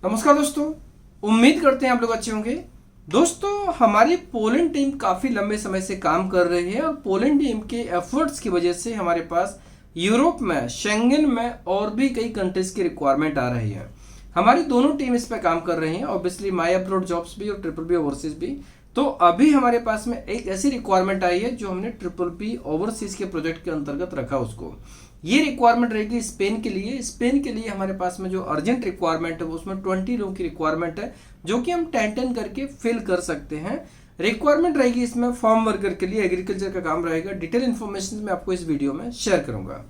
नमस्कार दोस्तों, उम्मीद करते हैं आप लोग अच्छे होंगे। दोस्तों, हमारी पोलैंड टीम काफ़ी लंबे समय से काम कर रही है और पोलैंड टीम के एफर्ट्स की वजह से हमारे पास यूरोप में, शेंगन में और भी कई कंट्रीज की रिक्वायरमेंट आ रही है। हमारी दोनों टीम इस पर काम कर रही हैं, ऑब्वियसली माई अब्रॉड जॉब्स भी और ट्रिपल बी ओवरसीज भी। तो अभी हमारे पास में एक ऐसी रिक्वायरमेंट आई है जो हमने ट्रिपल बी ओवरसीज के प्रोजेक्ट के अंतर्गत रखा उसको। ये रिक्वायरमेंट रहेगी स्पेन के लिए। स्पेन के लिए हमारे पास में जो अर्जेंट रिक्वायरमेंट है उसमें 20 लोगों की रिक्वायरमेंट है, जो कि हम 10 करके फिल कर सकते हैं। रिक्वायरमेंट रहेगी इसमें फार्म वर्कर के लिए, एग्रीकल्चर का काम रहेगा। डिटेल इन्फॉर्मेशन मैं आपको इस वीडियो में शेयर करूंगा।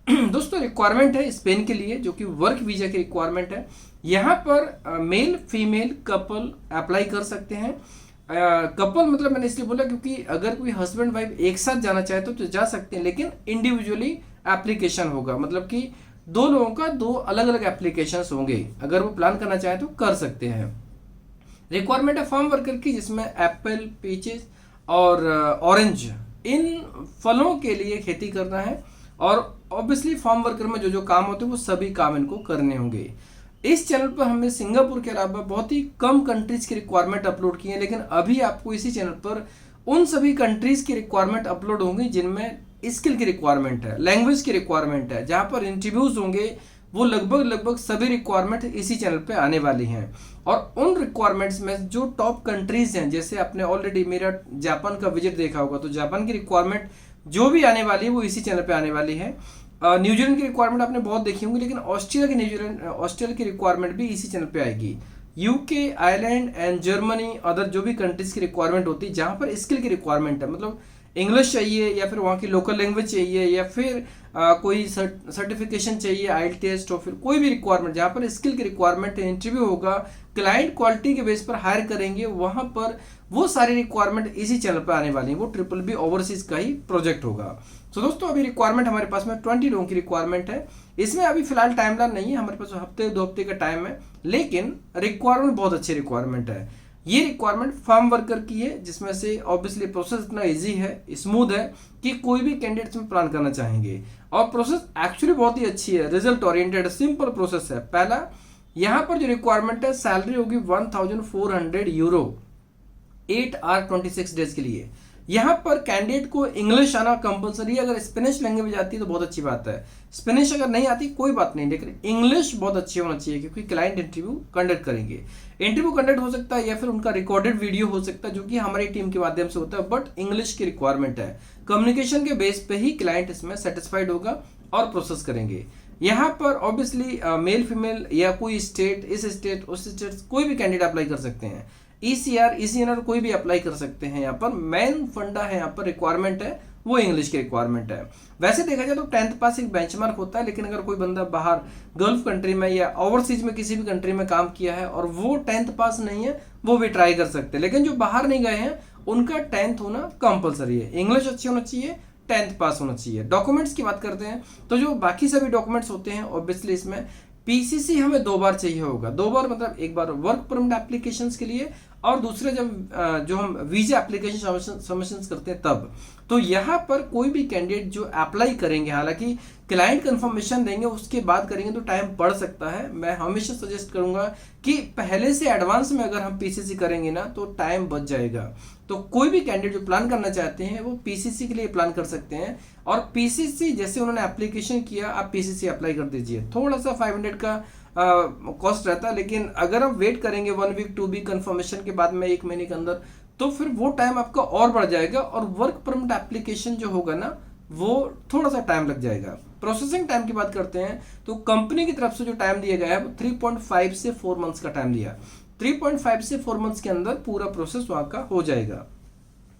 दोस्तों, रिक्वायरमेंट है स्पेन के लिए, जो कि वर्क वीजा की रिक्वायरमेंट है। यहाँ पर मेल फीमेल कपल अप्लाई कर सकते हैं। कपल मतलब मैंने इसलिए बोला क्योंकि अगर कोई हस्बैंड वाइफ एक साथ जाना चाहे तो जा सकते हैं, लेकिन इंडिविजुअली एप्लीकेशन होगा। मतलब कि दो लोगों का दो अलग अलग एप्लीकेशंस होंगे। अगर वो प्लान करना चाहे तो कर सकते हैं। रिक्वायरमेंट है फार्म वर्कर की, जिसमें एप्पल, पीचेस और ऑरेंज, इन फलों के लिए खेती करना है। और ऑब्वियसली फार्म वर्कर में जो जो काम होते हैं वो सभी काम इनको करने होंगे। इस चैनल पर हमने सिंगापुर के अलावा बहुत ही कम कंट्रीज की रिक्वायरमेंट अपलोड की है, लेकिन अभी आपको इसी चैनल पर उन सभी कंट्रीज की रिक्वायरमेंट अपलोड होंगी जिनमें स्किल की रिक्वायरमेंट है, लैंग्वेज की रिक्वायरमेंट है, जहां पर इंटरव्यूज होंगे। वो लगभग सभी रिक्वायरमेंट इसी चैनल पे आने वाली हैं। और उन रिक्वायरमेंट्स में जो टॉप कंट्रीज हैं, जैसे आपने ऑलरेडी मेरा जापान का विजिट देखा होगा, तो जापान की रिक्वायरमेंट जो भी आने वाली है वो इसी चैनल पे आने वाली है। न्यूजीलैंड की रिक्वायरमेंट आपने बहुत देखी होंगी, लेकिन ऑस्ट्रेलिया की रिक्वायरमेंट भी इसी चैनल पे आएगी। UK, Ireland and Germany, other जो भी कंट्रीज की रिक्वायरमेंट होती है जहां पर स्किल की रिक्वायरमेंट है, मतलब इंग्लिश चाहिए या फिर वहाँ की लोकल लैंग्वेज चाहिए या फिर कोई सर्टिफिकेशन चाहिए, आईएलटीएस टेस्ट और फिर कोई भी रिक्वायरमेंट जहाँ पर स्किल की रिक्वायरमेंट है, इंटरव्यू होगा, क्लाइंट क्वालिटी के बेस पर हायर करेंगे, वहाँ पर वो सारी रिक्वायरमेंट इसी चैनल पर आने वाली है। वो ट्रिपल बी ओवरसीज का ही प्रोजेक्ट होगा। तो दोस्तों, अभी रिक्वायरमेंट हमारे पास में 20 लोगों की रिक्वायरमेंट है। इसमें अभी फिलहाल टाइमलाइन नहीं है, हमारे पास हफ्ते 2 हफ्ते का टाइम है, लेकिन रिक्वायरमेंट बहुत अच्छी रिक्वायरमेंट है। ये रिक्वायरमेंट फार्म वर्कर की है, जिसमें से ऑब्वियसली प्रोसेस इतना इजी है, स्मूथ है कि कोई भी कैंडिडेट इसमें प्लान करना चाहेंगे। और प्रोसेस एक्चुअली बहुत ही अच्छी है, रिजल्ट ओरिएंटेड, सिंपल प्रोसेस है। पहला, यहाँ पर जो रिक्वायरमेंट है, सैलरी होगी 1400 यूरो 8 आवर 26 डेज के लिए। यहाँ पर कैंडिडेट को इंग्लिश आना कंपलसरी है। अगर स्पेनिश लैंग्वेज आती है तो बहुत अच्छी बात है, स्पेनिश अगर नहीं आती कोई बात नहीं, लेकिन इंग्लिश बहुत अच्छी होना चाहिए, क्योंकि क्लाइंट इंटरव्यू कंडक्ट करेंगे। इंटरव्यू कंडक्ट हो सकता है या फिर उनका रिकॉर्डेड वीडियो हो सकता है, जो कि हमारी टीम के माध्यम से होता है, बट इंग्लिश की रिक्वायरमेंट है। कम्युनिकेशन के बेस पे ही क्लाइंट इसमें सेटिस्फाइड होगा और प्रोसेस करेंगे। यहाँ पर ऑब्वियसली मेल फीमेल या कोई स्टेट, इस स्टेट उस स्टेट, कोई भी कैंडिडेट अप्लाई कर सकते हैं। ईसीआर, ईसीएनआर कोई भी अप्लाई कर सकते हैं। यहाँ पर मेन फंडा है, यहाँ पर रिक्वायरमेंट है वो इंग्लिश की रिक्वायरमेंट है। वैसे देखा जाए तो 10th पास एक बेंचमार्क होता है, लेकिन अगर कोई बंदा बाहर गल्फ कंट्री में या ओवरसीज में किसी भी कंट्री में काम किया है और वो 10th पास नहीं है, वो भी ट्राई कर सकते हैं। लेकिन जो बाहर नहीं गए हैं उनका 10th होना कंपलसरी है, इंग्लिश अच्छी होना चाहिए, 10th पास होना चाहिए। डॉक्यूमेंट्स की बात करते हैं तो जो बाकी सभी डॉक्यूमेंट्स होते हैं, ऑब्वियसली इसमें पीसीसी हमें 2 बार चाहिए होगा। 2 बार मतलब एक बार वर्क परमिट एप्लीकेशन के लिए और दूसरे जब जो हम वीजा एप्लीकेशन सबमिशन करते हैं तब। तो यहाँ पर कोई भी कैंडिडेट जो अप्लाई करेंगे, हालांकि क्लाइंट कंफर्मेशन देंगे उसके बाद करेंगे तो टाइम पड़ सकता है। मैं हमेशा सजेस्ट करूंगा कि पहले से एडवांस में अगर हम पीसीसी करेंगे ना तो टाइम बच जाएगा। तो कोई भी कैंडिडेट जो प्लान करना चाहते हैं वो पीसीसी के लिए प्लान कर सकते हैं। और पीसीसी जैसे उन्होंने एप्लीकेशन किया, आप पीसीसी अप्लाई कर दीजिए। थोड़ा सा 500 का कॉस्ट रहता है, लेकिन अगर हम वेट करेंगे 1 वीक 2 वीक कंफर्मेशन के बाद में 1 महीने के अंदर, तो फिर वो टाइम आपका और बढ़ जाएगा और वर्क परमिट एप्लीकेशन जो होगा ना वो थोड़ा सा टाइम लग जाएगा। प्रोसेसिंग टाइम की बात करते हैं तो कंपनी की तरफ से जो टाइम दिया गया है वो 3.5 से 4 मंथ्स का टाइम दिया। 3.5 से 4 मंथ्स के अंदर पूरा प्रोसेस वहां का हो जाएगा।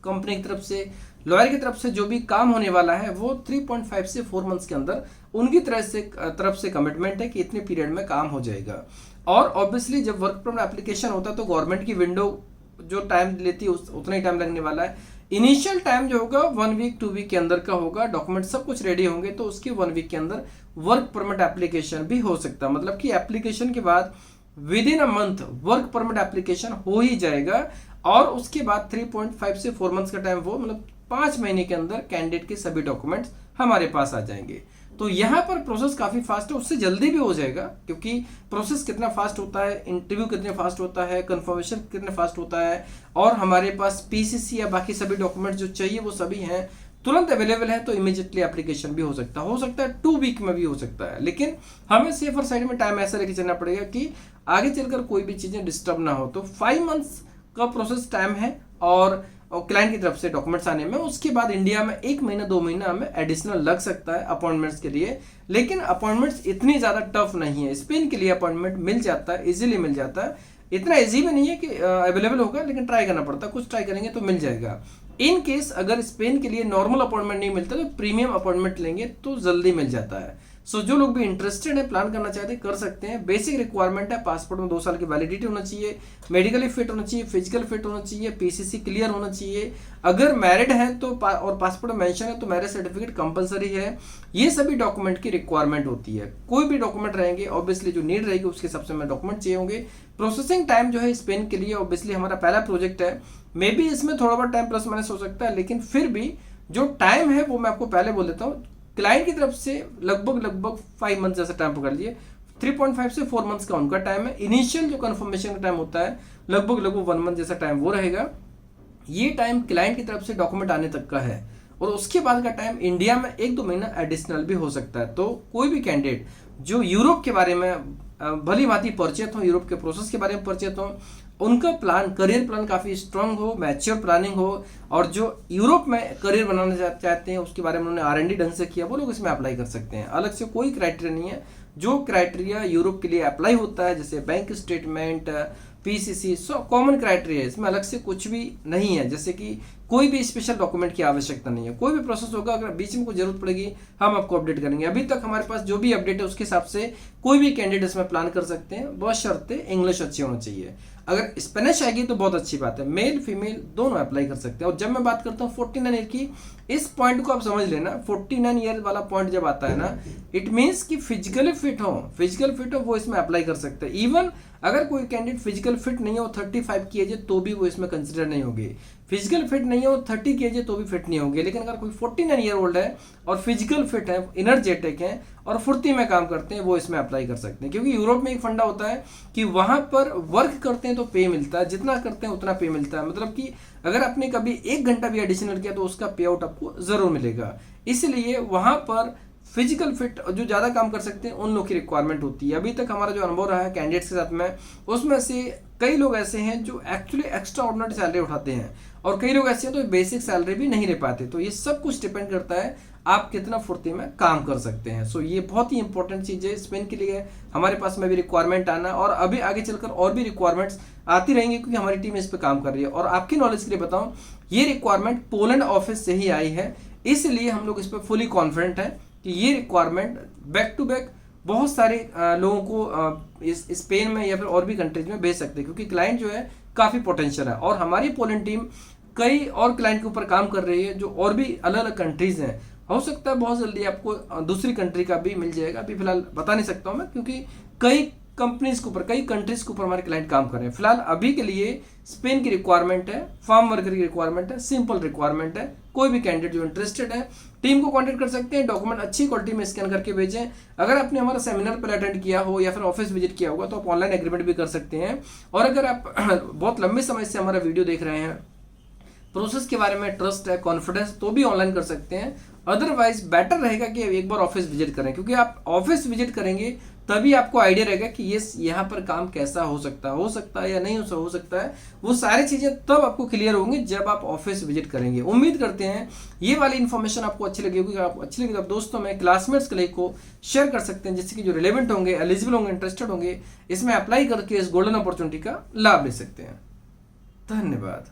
कंपनी की तरफ से, लॉयर की तरफ से जो भी काम होने वाला है वो 3.5 से 4 मंथ्स के अंदर उनकी तरफ से कमिटमेंट है कि इतने पीरियड में काम हो जाएगा। और ऑब्वियसली जब वर्क परमिट एप्लीकेशन होता है तो गवर्नमेंट की विंडो जो टाइम लेती है उतना ही टाइम लगने वाला है। इनिशियल टाइम जो होगा 1 वीक 2 वीक के अंदर का होगा। डॉक्यूमेंट सब कुछ रेडी होंगे तो उसके 1 वीक के अंदर वर्क परमिट एप्लीकेशन भी हो सकता है। मतलब कि एप्लीकेशन के बाद with in a month work permit application हो ही जाएगा। और उसके बाद 3.5 से 4 मंथ्स का टाइम, वो मतलब 5 महीने के अंदर कैंडिडेट के सभी डॉक्यूमेंट्स हमारे पास आ जाएंगे। तो यहाँ पर प्रोसेस काफ़ी फास्ट है, उससे जल्दी भी हो जाएगा, क्योंकि प्रोसेस कितना फास्ट होता है, इंटरव्यू कितने फास्ट होता है, कंफर्मेशन कितने फास्ट होता है, और हमारे पास पीसीसी या बाकी सभी डॉक्यूमेंट जो चाहिए वो सभी हैं, तुरंत अवेलेबल है, तो इमीडिएटली एप्लीकेशन भी हो सकता है 2 वीक में भी हो सकता है। लेकिन हमें सेफर साइड में टाइम ऐसा लेके चलना पड़ेगा कि आगे चलकर कोई भी चीज़ें डिस्टर्ब ना हो। तो 5 मंथ्स का प्रोसेस टाइम है, और क्लाइंट की तरफ से डॉक्यूमेंट्स आने में, उसके बाद इंडिया में 1 महीना 2 महीना हमें एडिशनल लग सकता है अपॉइंटमेंट्स के लिए। लेकिन अपॉइंटमेंट्स इतनी ज़्यादा टफ नहीं है, स्पेन के लिए अपॉइंटमेंट मिल जाता है, इजीली मिल जाता है। इतना इजी भी नहीं है कि अवेलेबल होगा, लेकिन ट्राई करना पड़ता है, कुछ ट्राई करेंगे तो मिल जाएगा। इन केस अगर स्पेन के लिए नॉर्मल अपॉइंटमेंट नहीं मिलता तो प्रीमियम अपॉइंटमेंट लेंगे तो जल्दी मिल जाता है। सो जो लोग भी इंटरेस्टेड है, प्लान करना चाहते हैं, कर सकते हैं। बेसिक रिक्वायरमेंट है, पासपोर्ट में 2 साल की वैलिडिटी होना चाहिए, मेडिकली फिट होना चाहिए, फिजिकल फिट होना चाहिए, पीसीसी क्लियर होना चाहिए। अगर मैरिड है तो और पासपोर्ट में मेंशन है तो मैरिज सर्टिफिकेट कंपलसरी है। ये सभी डॉक्यूमेंट की रिक्वायरमेंट होती है। कोई भी डॉक्यूमेंट रहेंगे ऑब्वियसली जो नीड रहेगी उसके हिसाब से हमें डॉक्यूमेंट चाहिए होंगे। प्रोसेसिंग टाइम जो है स्पेन के लिए ऑब्वियसली हमारा पहला प्रोजेक्ट है, मे बी इसमें थोड़ा बहुत टाइम प्लस माइनस हो सकता है, लेकिन फिर भी जो टाइम है वो मैं आपको पहले बोल देता हूँ। क्लाइंट की तरफ से लगभग 5 मंथ जैसा टाइम पकड़ लिए, 3.5 से 4 मंथ्स का उनका टाइम है। इनिशियल जो कंफर्मेशन का टाइम होता है लगभग 1 मंथ जैसा टाइम वो रहेगा। ये टाइम क्लाइंट की तरफ से डॉक्यूमेंट आने तक का है, और उसके बाद का टाइम इंडिया में 1-2 महीना एडिशनल भी हो सकता है। तो कोई भी कैंडिडेट जो यूरोप के बारे में भली भांति परिचित हो, यूरोप के प्रोसेस के बारे में परिचित हो, उनका प्लान, करियर प्लान काफ़ी स्ट्रांग हो, मैच्योर प्लानिंग हो, और जो यूरोप में करियर बनाना चाहते हैं उसके बारे में उन्होंने R&D ढंग से किया, वो लोग इसमें अप्लाई कर सकते हैं। अलग से कोई क्राइटेरिया नहीं है। जो क्राइटेरिया यूरोप के लिए अप्लाई होता है, जैसे bank statement, PCC, common criteria, इसमें अलग से कुछ भी नहीं है। जैसे कि कोई भी स्पेशल डॉक्यूमेंट की आवश्यकता नहीं है। कोई भी प्रोसेस होगा, अगर बीच में कोई जरूरत पड़ेगी हम आपको अपडेट करेंगे। अभी तक हमारे पास जो भी अपडेट है उसके हिसाब से कोई भी कैंडिडेट इसमें प्लान कर सकते हैं, बशर्ते इंग्लिश अच्छी होना चाहिए। अगर स्पेनिश आएगी तो बहुत अच्छी बात है, मेल फीमेल दोनों अप्लाई कर सकते हैं। और जब मैं बात करता हूँ 49 ईयर की, इस पॉइंट को आप समझ लेना, 49 ईयर वाला पॉइंट जब आता है ना, इट मीन्स कि फिजिकली फिट हो वो इसमें अप्लाई कर सकते हैं। इवन अगर कोई कैंडिडेट फिजिकल फिट नहीं है, वो 35 की एज है तो भी वो इसमें कंसिडर नहीं होगी। फिजिकल फिट नहीं है, वो 30 की एज है तो भी फिट नहीं होगी। लेकिन अगर कोई 49 ईयर ओल्ड है और फिजिकल फिट है, एनर्जेटिक है और फुर्ती में काम करते हैं, वो इसमें अप्लाई कर सकते हैं। क्योंकि यूरोप में एक फंडा होता है कि वहां पर वर्क करते हैं तो पे मिलता है, जितना करते हैं उतना पे मिलता है। मतलब कि अगर आपने कभी 1 घंटा भी एडिशनल किया तो उसका पे आउट आपको जरूर मिलेगा। इसलिए वहां पर फिजिकल फिट जो ज़्यादा काम कर सकते हैं उन लोग की रिक्वायरमेंट होती है। अभी तक हमारा जो अनुभव रहा है कैंडिडेट्स के साथ में, उसमें से कई लोग ऐसे हैं जो एक्चुअली एक्स्ट्रा ऑर्डिनरी सैलरी उठाते हैं, और कई लोग ऐसे हैं तो बेसिक सैलरी भी नहीं ले पाते। तो ये सब कुछ डिपेंड करता है आप कितना फुर्ती में काम कर सकते हैं। सो ये बहुत ही इंपॉर्टेंट चीज़ है स्पेन के लिए। हमारे पास में भी रिक्वायरमेंट आना, और अभी आगे चलकर और भी रिक्वायरमेंट्स आती रहेंगी, क्योंकि हमारी टीम इस पर काम कर रही है। और आपकी नॉलेज के लिए बताऊं, ये रिक्वायरमेंट पोलैंड ऑफिस से ही आई है, इसलिए हम लोग इस पर फुली कॉन्फिडेंट है कि ये रिक्वायरमेंट बैक टू बैक बहुत सारे लोगों को इस स्पेन में या फिर और भी कंट्रीज में भेज सकते हैं, क्योंकि क्लाइंट जो है काफ़ी पोटेंशियल है। और हमारी पोलैंड टीम कई और क्लाइंट के ऊपर काम कर रही है जो और भी अलग अलग कंट्रीज हैं। हो सकता है बहुत जल्दी आपको दूसरी कंट्री का भी मिल जाएगा, अभी फिलहाल बता नहीं सकता हूँ मैं, क्योंकि कई कंपनीज के ऊपर, कई कंट्रीज के ऊपर हमारे क्लाइंट काम कर रहे हैं। फिलहाल अभी के लिए स्पेन की रिक्वायरमेंट है, फार्म वर्कर की रिक्वायरमेंट है, सिंपल रिक्वायरमेंट है। कोई भी कैंडिडेट जो इंटरेस्टेड है टीम को कांटेक्ट कर सकते हैं। डॉक्यूमेंट अच्छी क्वालिटी में स्कैन करके भेजें। अगर आपने हमारा सेमिनार पर अटेंड किया हो या फिर ऑफिस विजिट किया होगा तो आप ऑनलाइन एग्रीमेंट भी कर सकते हैं। और अगर आप बहुत लंबे समय से हमारा वीडियो देख रहे हैं, प्रोसेस के बारे में ट्रस्ट है, कॉन्फिडेंस, तो भी ऑनलाइन कर सकते हैं। अदरवाइज बेटर रहेगा कि एक बार ऑफिस विजिट करें, क्योंकि आप ऑफिस विजिट करेंगे तभी आपको आइडिया रहेगा कि ये यहाँ पर काम कैसा हो सकता है या नहीं हो सकता है। वो सारी चीज़ें तब आपको क्लियर होंगी जब आप ऑफिस विजिट करेंगे। उम्मीद करते हैं ये वाली इन्फॉर्मेशन आपको अच्छी लगी होगी। अगर आपको अच्छी लगी तो आप दोस्तों में, क्लासमेट्स के लिए को शेयर कर सकते हैं, जिससे कि जो रिलेवेंट होंगे, एलिजिबल होंगे, इंटरेस्टेड होंगे, इसमें अप्लाई करके इस गोल्डन अपॉर्चुनिटी का लाभ ले सकते हैं। धन्यवाद।